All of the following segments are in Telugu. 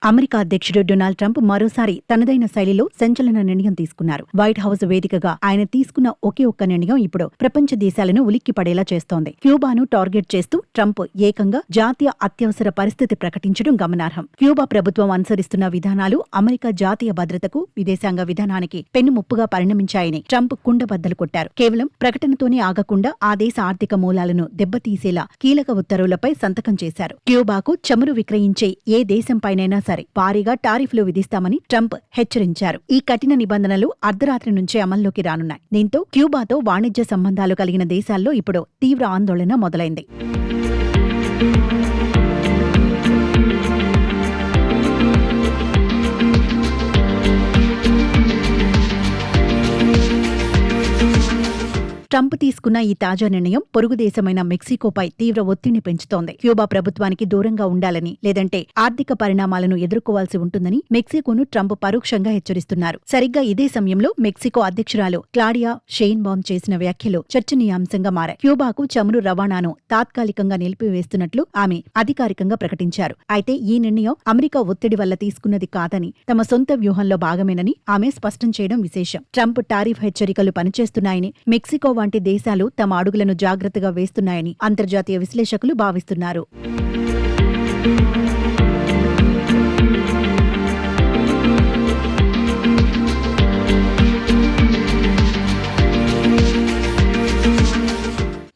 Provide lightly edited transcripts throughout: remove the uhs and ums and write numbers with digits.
అమెరికా అధ్యక్షుడు డొనాల్డ్ ట్రంప్ మరోసారి తనదైన శైలిలో సంచలన నిర్ణయం తీసుకున్నారు. వైట్ హౌస్ వేదికగా ఆయన తీసుకున్న ఒకే ఒక్క నిర్ణయం ఇప్పుడు ప్రపంచ దేశాలను ఉలిక్కిపడేలా చేస్తోంది. క్యూబాను టార్గెట్ చేస్తూ ట్రంప్ ఏకంగా జాతీయ అత్యవసర పరిస్థితి ప్రకటించడం గమనార్హం. క్యూబా ప్రభుత్వం అనుసరిస్తున్న విధానాలు అమెరికా జాతీయ భద్రతకు, విదేశాంగ విధానానికి పెన్నుముప్పుగా పరిణమించాయని ట్రంప్ కుండబద్దలు కొట్టారు. కేవలం ప్రకటనతోనే ఆగకుండా ఆ దేశ ఆర్థిక మూలాలను దెబ్బతీసేలా కీలక ఉత్తర్వులపై సంతకం చేశారు. క్యూబాకు చమురు విక్రయించే ఏ దేశంపైనైనా సరే భారీగా టారిఫ్లు విధిస్తామని ట్రంప్ హెచ్చరించారు. ఈ కఠిన నిబంధనలు అర్ధరాత్రి నుంచే అమల్లోకి రానున్నాయి. దీంతో క్యూబాతో వాణిజ్య సంబంధాలు కలిగిన దేశాల్లో ఇప్పుడు తీవ్ర ఆందోళన మొదలైంది. ట్రంప్ తీసుకున్న ఈ తాజా నిర్ణయం పొరుగు దేశమైన మెక్సికోపై తీవ్ర ఒత్తిడిని పెంచుతోంది. క్యూబా ప్రభుత్వానికి దూరంగా ఉండాలని, లేదంటే ఆర్థిక పరిణామాలను ఎదుర్కోవాల్సి ఉంటుందని మెక్సికోను ట్రంప్ పరోక్షంగా హెచ్చరిస్తున్నారు. సరిగ్గా ఇదే సమయంలో మెక్సికో అధ్యక్షురాలు క్లాడియా షెయిన్బామ్ చేసిన వ్యాఖ్యలు చర్చనీయాంశంగా మారాయి. క్యూబాకు చమురు రవాణాను తాత్కాలికంగా నిలిపివేస్తున్నట్లు ఆమె అధికారికంగా ప్రకటించారు. అయితే ఈ నిర్ణయం అమెరికా ఒత్తిడి వల్ల తీసుకున్నది కాదని, తమ సొంత వ్యూహంలో భాగమేనని ఆమె స్పష్టం చేయడం విశేషం. ట్రంప్ టారిఫ్ హెచ్చరికలు పనిచేస్తున్నాయని, మెక్సికో వంటి దేశాలు తమ అడుగులను జాగ్రత్తగా వేస్తున్నాయని అంతర్జాతీయ విశ్లేషకులు భావిస్తున్నారు.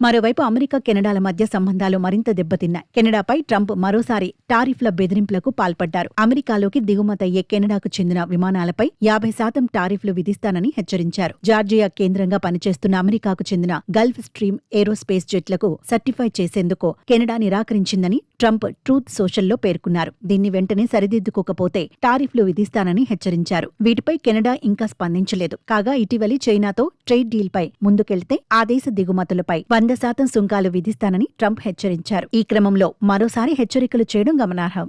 మరోవైపు అమెరికా కెనడాల మధ్య సంబంధాలు మరింత దెబ్బతిన్నాయి. కెనడాపై ట్రంప్ మరోసారి టారిఫ్ల బెదిరింపులకు పాల్పడ్డారు. అమెరికాలోకి దిగుమతయ్యే కెనడాకు చెందిన విమానాలపై 50% టారిఫ్లు విధిస్తానని హెచ్చరించారు. జార్జియా కేంద్రంగా పనిచేస్తున్న అమెరికాకు చెందిన గల్ఫ్ స్ట్రీమ్ ఏరోస్పేస్ జెట్లకు సర్టిఫై చేసేందుకు కెనడా నిరాకరించిందని ట్రంప్ ట్రూత్ సోషల్లో పేర్కొన్నారు. దీన్ని వెంటనే సరిదిద్దుకోకపోతే టారిఫ్లు విధిస్తానని హెచ్చరించారు. వీటిపై కెనడా ఇంకా స్పందించలేదు. కాగా ఇటీవలి చైనాతో ట్రేడ్ డీల్పై ముందుకెళ్తే ఆ దేశ దిగుమతులపై 100% సుంకాలు విధిస్తానని ట్రంప్ హెచ్చరించారు. ఈ క్రమంలో మరోసారి హెచ్చరికలు చేయడం గమనార్హం.